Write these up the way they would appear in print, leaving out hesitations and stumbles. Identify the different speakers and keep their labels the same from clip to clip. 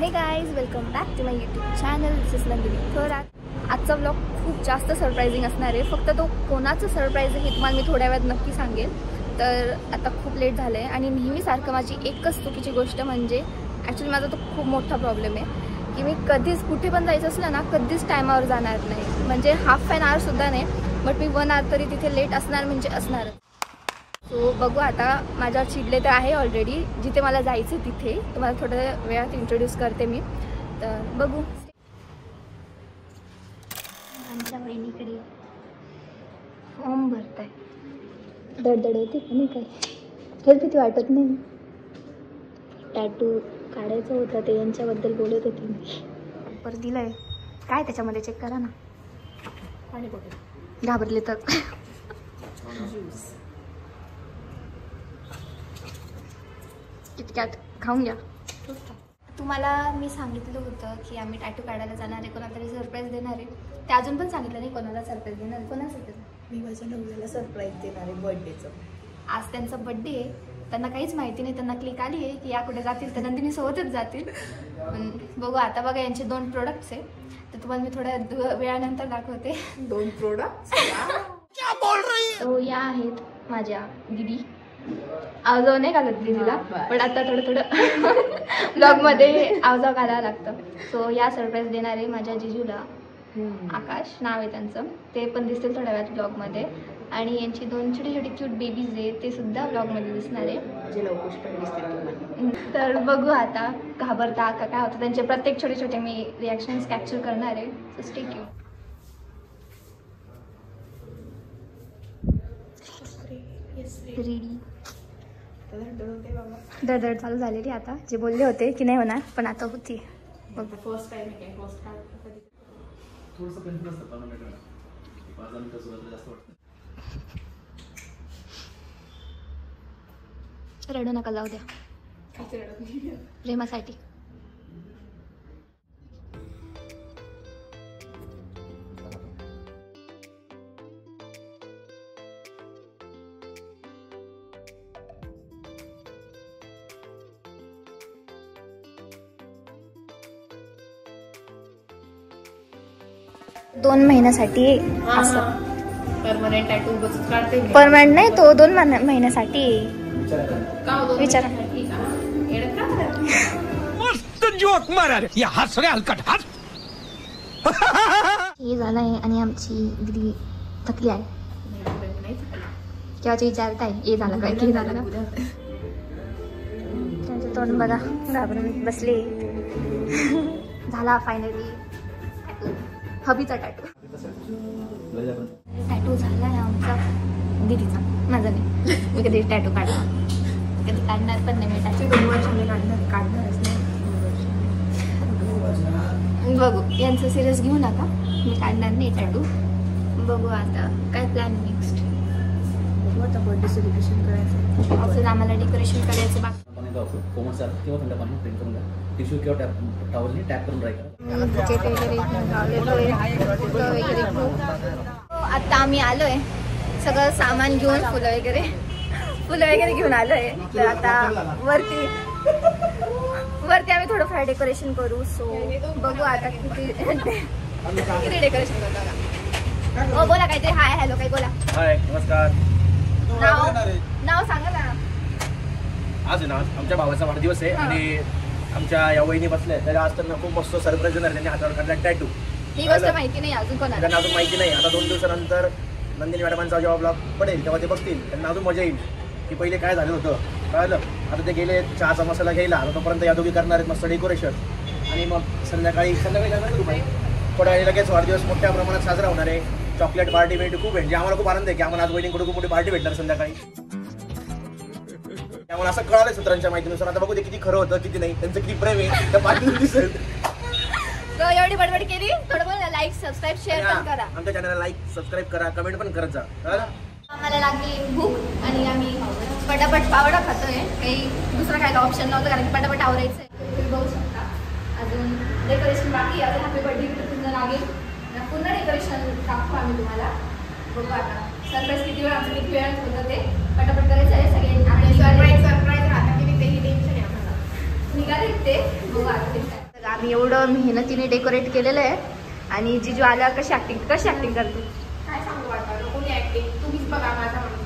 Speaker 1: हे guys, welcome back to my YouTube channel. This is Nandini Thorat. आजचा blog खूप जास्त सरप्रायझिंग असणार आहे. फक्त तो कोणाचं सरप्राईज आहे हे तुम्हाला मी थोड्या वेळात नक्की सांगेन. तर आता खूप लेट झालं आहे आणि नेहमीसारखं माझी एकच चुकीची गोष्ट म्हणजे ॲक्च्युली माझा तो खूप मोठा प्रॉब्लेम आहे की मी कधीच कुठे पण जायचं असलं ना कधीच टायमावर जाणार नाही. म्हणजे हाफ ॲन आवरसुद्धा नाही, बट मी 1 आवर तरी तिथे लेट असणार म्हणजे असणारच. सो बघू आता. माझ्यावर चिडले तर आहे ऑलरेडी. जिथे मला जायचं तिथे तुम्हाला थोड्या वेळात इंट्रोड्यूस करते मी. तर बघू. आमच्या बहिणीकडे फॉर्म भरत आहे. दडदड होती का नाही काय हेच भीती वाटत नाही. टॅटू काढायचं होतं ते यांच्याबद्दल बोलत होते मी. परत दिलं आहे काय त्याच्यामध्ये चेक करा ना. पाणी बघा घाबरले तर. किटकॅट खाऊन घ्या. तुम्हाला मी सांगितलं होतं की आम्ही टॅटू काढायला जाणार आहे, कोणाला तरी सरप्राईज देणार आहे. ते अजून पण सांगितलं नाही कोणाला सरप्राईज देणार. कोणाचं ते
Speaker 2: मी माझ्या नवऱ्याला सरप्राईज देणार आहे बर्थडेचं.
Speaker 1: आज त्यांचा बड्डे आहे. त्यांना काहीच माहिती नाही. त्यांना क्लिक आली आहे की या कुठे जातील तर नंदिनी सोबतच जातील. पण बघू आता. बघा यांचे 2 प्रोडक्ट्स आहे तर तुम्हाला मी थोड्या वेळानंतर दाखवते.
Speaker 2: 2 प्रोडक्ट
Speaker 1: तो या आहेत माझ्या दिदी. आवाजाव नाही घालत दिदीला, पण आता थोडं ब्लॉगमध्ये आवाजाव घालावं लागतं. सो या सरप्राईज देणार आहे माझ्या जिजूला. आकाश नाव आहे त्यांचं. ते पण दिसतील थोड्या वेळात ब्लॉगमध्ये. आणि यांची 2 छोटी छोटी क्यूट बेबीज आहे ते सुद्धा ब्लॉगमध्ये दिसणार आहे.
Speaker 2: जे लवकर दिसतील.
Speaker 1: तर बघू आता घाबरता का काय होतं. त्यांचे प्रत्येक छोटे छोटे मी रिॲक्शन्स कॅप्चर करणार आहे. So stay tune. रेडी. दडदड चालू झालेली आता. जे बोलले होते की नाही होणार पण आता होती.
Speaker 2: फर्स्ट टाइम आहे.
Speaker 3: थोडंसं पेनफुल असतं 15 मिनिटं. 5 मिनिटं सुरुवातीला जास्त वाटतं.
Speaker 1: रडू नका, जाऊ द्या. प्रेमासाठी. दोन महिन्यासाठी असं
Speaker 2: परमनंट टॅटू बसच काढते.
Speaker 1: परमनंट नाही तो 2 महिन्यासाठी. विचारा.
Speaker 4: मस्त जोक मारा रे. या हस रे हलकट हस.
Speaker 1: हे झालं आहे आणि आमची दिदी थकली आहे. केव्हाची विचारत आहे हे झालं काय की झालं का. त्यांचं तोंड बघा घाबरून बसले. झाला फायनली हबीचा टॅटू. टॅटू झाला आहे आमचा दिदीचा. माझा नाही. मी कधी टॅटू काढला कधी काढणार पण नाही. मी टॅटू
Speaker 2: 2 वर्षांनी काढणारच नाही.
Speaker 1: बघू. यांचं सिरियस घेऊ नका. मी काढणार नाही टॅटू. बघू आता काय प्लॅन नेक्स्ट.
Speaker 2: बघू आता बर्थडे सेलिब्रेशन करायचं.
Speaker 1: ऑफिस आम्हाला डेकोरेशन करायचं बाकी.
Speaker 3: कोमट किंवा थंड पाणी प्रिंट करून घ्या. टिश्यू किंवा टॉवलनी टॅप करून राहा.
Speaker 1: आता आम्ही आलोय सगळं सामान घेऊन फुलं वगैरे घेऊन आलोय. तर आता वरती आम्ही थोडंफार डेकोरेशन करू. सो बघू आता किती डेकोरेशन करतो. हो बोला काहीतरी. हाय हॅलो काही बोला.
Speaker 3: हाय नमस्कार.
Speaker 1: नाव सांगा ना.
Speaker 3: आज ना आमच्या भावाचा वाढदिवस आहे आणि आमच्या या वहिनी बसल्या तर आज त्यांना खूप मस्त सरप्राईज देणार. त्यांनी हातावर काढला टॅटू.
Speaker 1: ही गोष्ट माहिती नाही अजून कोणाला.
Speaker 3: त्यांना अजून माहिती नाही. आता 2 दिवसानंतर नंदिनी मॅडमांचा जेव्हा ब्लॉग पडेल तेव्हा ते बघतील. त्यांना अजून मजा येईल की पहिले काय झालं होतं. कळलं. आता ते गेले चहाचा मसाला घ्यायला. आता तोपर्यंत या दोघी करणार आहेत मस्त डेकोरेशन. आणि मग संध्याकाळी जाणार ना तुम्ही. थोड्या वेळी लगेच वाढदिवस मोठ्या प्रमाणात साजरा होणार आहे. चॉकलेट पार्टी भेट खूप आहे. आम्हाला खूप आनंद आहे की आम्हाला आज वहिनीकडे खूप मोठी पार्टी भेटणार संध्याकाळी. त्यामुळे असं कळालंय सूत्रांच्या माहितीनुसार. आता बघू ते किती खरं होतं किती नाही. त्यांचं किती प्रेम आहे त्या पार्टीत दिसेल.
Speaker 1: एवढी बडबड केली. थोडं लाईक सबस्क्राईब शेअर पण करा.
Speaker 3: आमच्या चॅनलला लाईक सबस्क्राईब करा. कमेंट पण करत जा.
Speaker 1: आम्हाला लागली भूक आणि आम्ही पटापट पावडा खातोय. काही दुसरा खायला ऑप्शन नव्हतं कारण की पटापट आवरायचं आहे. तुम्ही बघू शकता अजून डेकोरेशन बाकी. अजून हॅपी बर्थडे पूर्ण लागेल. पूर्ण डेकोरेशन दाखवू आम्ही तुम्हाला. बघू आता सरप्राईज किती वेळ होतं ते पटापट करायचं आहे. सगळे सरप्राईज राहतात की ते टेन्शन आहे आम्हाला. निघाले ते बघू आता. आम्ही एवढं मेहनतीने डेकोरेट केलेलं आहे आणि जिजू आल्यावर कशी ऍक्टिंग करते
Speaker 2: काय सांगू आता कोणी ऍक्टिंग तुम्हीच बघा माझा म्हणून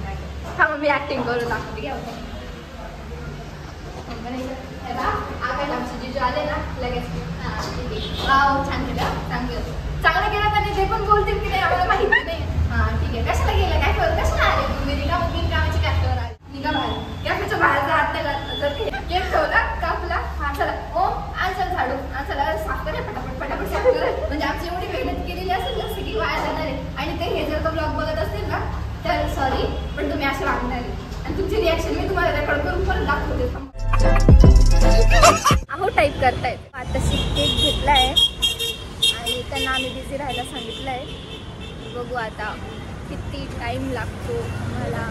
Speaker 1: हा मग मी ऍक्टिंग करून दाखवते आता आमचे जिजू आले ना लगेच वाव छान केलं चांगलं केलं तर ते पण बोलतील की नाही आम्हाला माहिती नाही. हा ठीक आहे कशाला गेलं काय करू कशाला आले तुम्ही कामाची कॅफेवर आले निघा बाहेर कॅफेच्या बाहेरचा हात नाही जर केक ठेवला कापला हा चला ओ चल झाडू चला साफ करे फटाफट साफ करे म्हणजे आमची एवढी मेहनत केलेली असेल ना सगळी वाया जाणार आहे. आणि ते हे जर तो ब्लॉग बघत असतील ना तर सॉरी पण तुम्ही असे वागणार आहे आणि तुमची रिॲक्शन मी तुम्हाला रेकॉर्ड करून परत दाखवते. अहो टाईप करतायत आताशी केक घेतलाय आणि त्यांना आम्ही बिझी राहायला सांगितलंय. बघू आता किती टाइम लागतो मला.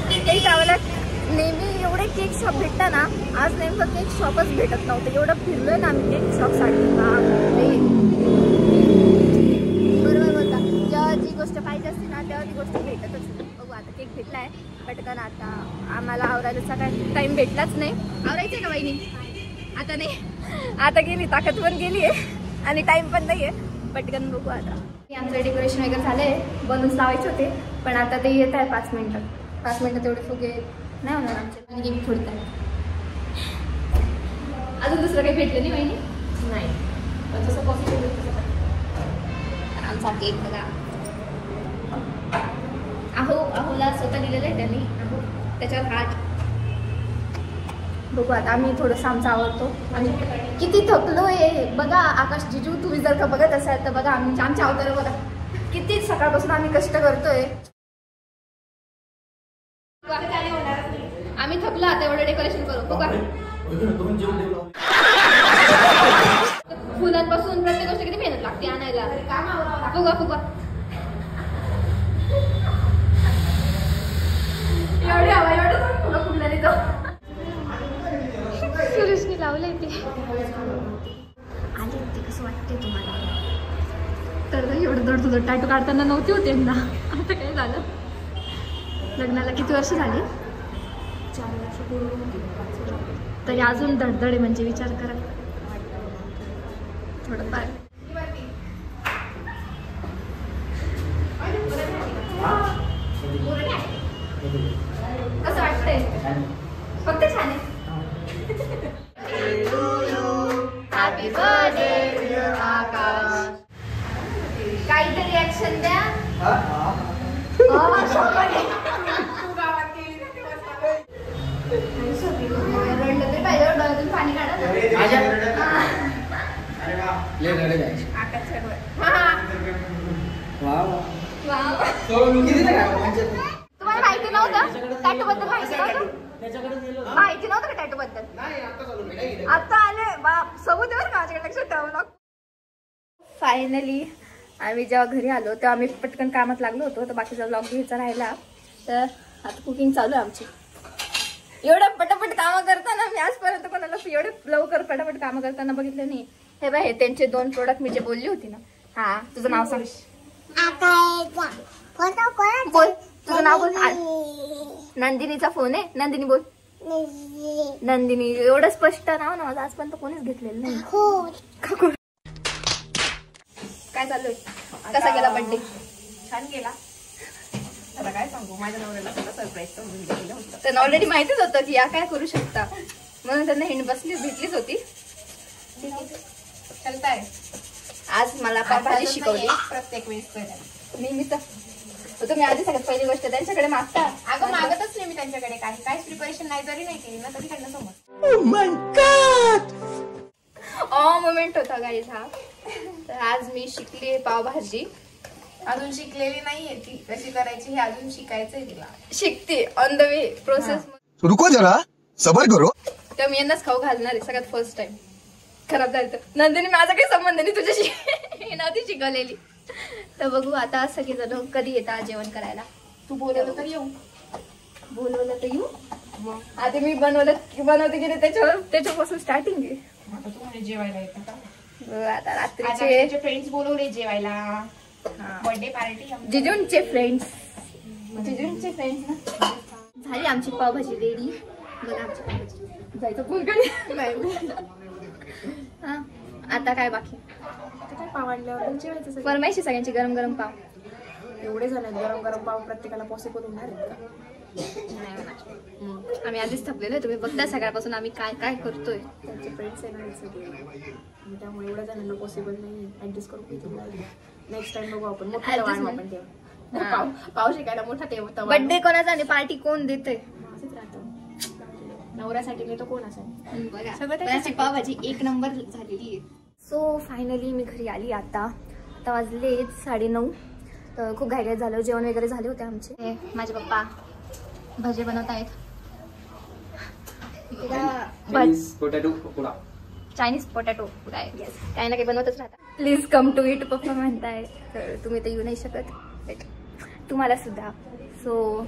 Speaker 1: केक आम्हाला नेहमी एवढे केक शॉप भेटतात ना आज नेमकं केक शॉपच भेटत नव्हतं. एवढं फिरलोय ना आम्ही केक शॉपसाठी बरोबर बोलता. जेव्हा जी गोष्ट पाहिजे असते ना तेव्हा ती गोष्ट भेटतच. बघू आता केक भेटलाय पटकन. आता आम्हाला आवरायचा काय टाइम भेटलाच नाही. आवरायचंय का बहिणी आता नाही आता गेली ताकद पण गेली आहे आणि टाइम पण नाही आहे. पटकन बघू आता. आमचं डेकोरेशन वगैरे झालंय बलून्स लावायचे होते पण आता ते येत आहे 5 मिनिटात तेवढे फुगे नाही होणार आमचे आणि गेम फोडत आहे. अजून दुसरं काही भेटलं नाही बहिणी
Speaker 2: नाही पण जसं पॉसिबल
Speaker 1: आमचा केक बघा. अहोला स्वतः दिलेलं आहे त्यांनी अहो त्याच्यावर हात. बघू आता आम्ही थोडंसं आमचं आवडतो आणि किती थकलोय बघा. आकाश जिजू तुम्ही जर का बघत असाल तर बघा आमच्या अवतार बघा किती सकाळपासून आम्ही कष्ट करतोय. आम्ही थकलो आता एवढं डेकोरेशन करू बघा. फुलांपासून प्रत्येक गोष्ट किती मेहनत लागते आणायला. बघा एवढी हवा एवढं फुलं फुलणार तो सुरेशने लावलंय ते आले ते कसं वाटते तुम्हाला. तर एवढं दड टॅटू काढताना नव्हती होते ना आता काय झालं. लग्नाला किती वर्ष झाली
Speaker 2: 4 वर्ष पूर्ण होती.
Speaker 1: तरी अजून धडधड आहे म्हणजे विचार करा थोडंफार. कसं वाटतंय फक्त छान आहे. हॅपी बर्थडे आकाश. काहीतरी ऍक्शन द्या. रडलं तरी पाहिजे डोळ्यातून पाणी काढा. तुम्हाला माहिती नव्हतं टॅटू बद्दल माहिती नव्हतं का टॅटू बद्दल आता आले बाप सबूत आहे माझ्याकडे लक्षात ठेवलं. फायनली आम्ही जेव्हा घरी आलो तेव्हा आम्ही पटकन कामात लागलो होतो तर बाकीचा ब्लॉग घ्यायचा राहिला. तर आता कुकिंग चालू आहे आमची. एवढं पटापट कामं करताना मी आजपर्यंत कोणाला एवढे लवकर पटापट कामं करताना बघितलं नाही. हे बाय हे त्यांचे 2 प्रोडक्ट मी जे बोलली होती ना. हा तुझं नाव सांग. बोल तुझं नाव बोल. नंदिनीचा फोन आहे. नंदिनी बोल. नंदिनी एवढं स्पष्ट नाव ना माझं आजपर्यंत कोणीच घेतलेलं नाही. काय चालू आहे कसा गेला बर्थडे.
Speaker 2: छान गेला. आता काय सांगू माझ्या नवऱ्याला सगळं सरप्राईज समजून गेलं होतं.
Speaker 1: त्यांना ऑलरेडी माहितीच होतं की या काय करू शकता म्हणून त्यांना हिंड भेटलीच होती.
Speaker 2: चलताय
Speaker 1: आज मला पावभाजी शिकवली
Speaker 2: प्रत्येक वेळेस करायला
Speaker 1: नेहमीच. तुम्ही आधी सगळ्यात पहिली गोष्ट त्यांच्याकडे मागता.
Speaker 2: अगं मागतच नाही मी त्यांच्याकडे काहीच प्रिपरेशन नाही जरी नाही केली ना तरी त्यांना समज.
Speaker 1: मोमेंट होता गाईज हा. तर आज मी शिकली पावभाजी.
Speaker 2: अजून शिकलेली नाहीये ती कशी करायची हे अजून शिकायचंय तिला.
Speaker 1: शिकते ऑन द वे प्रोसेस.
Speaker 5: रुको जरा सबर करो.
Speaker 1: तर मी यांनाच खाऊ घालणार आहे सगळ्यात फर्स्ट टाइम. खराब झालं तर नंदिनी माझा काही संबंध नाही तुझ्याशी हे नव्हती शिकवलेली. तर बघू आता सगळेजण कधी येतात जेवण करायला.
Speaker 2: तू बोलवलं तर येऊ.
Speaker 1: बोलवलं तर येऊ. आता मी बनवते गेले त्याच्यापासून स्टार्टिंग आहे.
Speaker 2: आता तू म्हणजे जेवायला येतं का.
Speaker 1: आता रात्रीचे
Speaker 2: फ्रेंड्स बोलवले जेवायला. बर्थडे पार्टी
Speaker 1: जिजूंचे फ्रेंड्स ना. झाली आमची पावभाजी रेडी बघा आमची पावभाजी. जायचं फुलकडी
Speaker 2: नाही
Speaker 1: हां. आता काय बाकी
Speaker 2: काय पाव आणल्यावर जेवायचं सगळं.
Speaker 1: फरमाईशी सगळ्यांची गरम गरम पाव.
Speaker 2: एवढे जण आहेत, गरम गरम पाव प्रत्येकाला पॉसिबल होणार आहेत का?
Speaker 1: नाही होणार. आम्ही आधीच थकलेलो आहे. तुम्ही बघता सकाळपासून आम्ही काय काय करतोय.
Speaker 2: त्यांचे फ्रेंड्स येणार आहेत सगळे आणि त्यामुळे एवढ्या जणांना पॉसिबल नाही. ऍडजस्ट करून घेतो. नेक्स्ट टाइम बघू आपण. मोठा तवा आणू आपण तेव्हा. पाव पाव शिकायला मोठा तवा.
Speaker 1: बर्थडे कोणाचा आणि पार्टी कोण देते.
Speaker 2: असंच राहतं. नवऱ्यासाठी नाही तर कोणासाठी.
Speaker 1: बघा
Speaker 2: सगळं
Speaker 1: त्याची पावभाजी एक नंबर झालेली आहे. सो फायनली मी घरी आली. आता वाजले 9:30. तर खूप घाईघाईत झालं. जेवण वगैरे झाले होते आमचे. माझे पप्पा भजे बनवत आहेत. Chinese potato fry. काही ना काही बनवतच राहतात. प्लीज कम टू इट पप्पा म्हणताय. तर तुम्ही तर येऊ नाही शकत. तुम्हाला सुद्धा. सो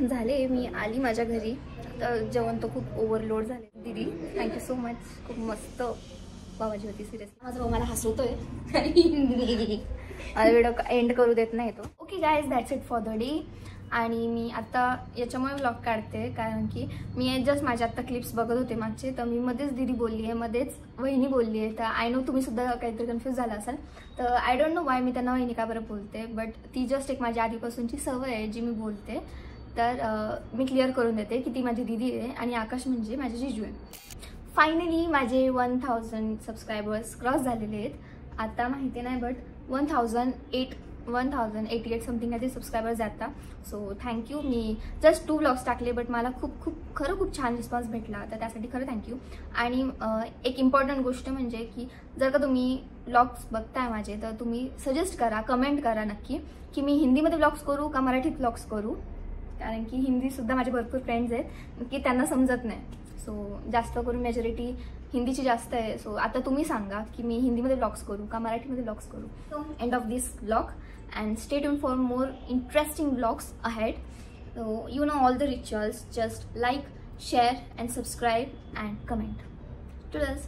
Speaker 1: झाले मी आली माझ्या घरी. तर जेवण तर खूप ओव्हरलोड झाले. दीदी थँक्यू सो मच. खूप मस्त पावभाजी होती. सिरियसली माझा भाऊ मला हसवतोय. मला व्हिडिओ एंड करू देत नाही तो. Okay guys that's it for the day. आणि मी आता याच्यामुळे व्लॉग काढते कारण की मी जस्ट माझ्या आत्ता क्लिप्स बघत होते मागचे. तर मी मध्येच दीदी बोलली आहे, मध्येच वहिनी बोलली आहे. तर आय नो तुम्ही सुद्धा काहीतरी कन्फ्यूज झाला असाल. तर आय डोंट नो वाय मी त्यांना वहिनी का बरं बोलते. बट ती जस्ट एक माझ्या आधीपासूनची सवय आहे जी मी बोलते. तर मी क्लिअर करून देते की ती माझी दीदी आहे आणि आकाश म्हणजे माझे जिजू आहे. फायनली माझे 1000 सबस्क्रायबर्स क्रॉस झालेले आहेत. आता माहिती नाही बट 1088 समथिंग काहीतरी सबस्क्रायबर्स आता. So thank you. मी जस्ट 2 व्लॉग्स टाकले बट मला खूप छान रिस्पॉन्स भेटला. तर त्यासाठी खरं थँक्यू. आणि एक इम्पॉर्टंट गोष्ट म्हणजे की जर का तुम्ही व्लॉग्स बघताय माझे तर तुम्ही सजेस्ट करा, कमेंट करा नक्की की मी हिंदीमध्ये व्लॉग्स करू का मराठीत व्लॉग्स करू. कारण की हिंदीसुद्धा माझे भरपूर फ्रेंड्स आहेत की त्यांना समजत नाही. सो जास्त करून मेजॉरिटी हिंदीची जास्त आहे. सो आता तुम्ही सांगा की मी हिंदीमध्ये व्लॉग्स करू का मराठीमध्ये व्लॉग्स करू. So end of this vlog and stay tuned for more interesting vlogs ahead. So you know all the rituals. Just like, share and subscribe and comment. Toodles.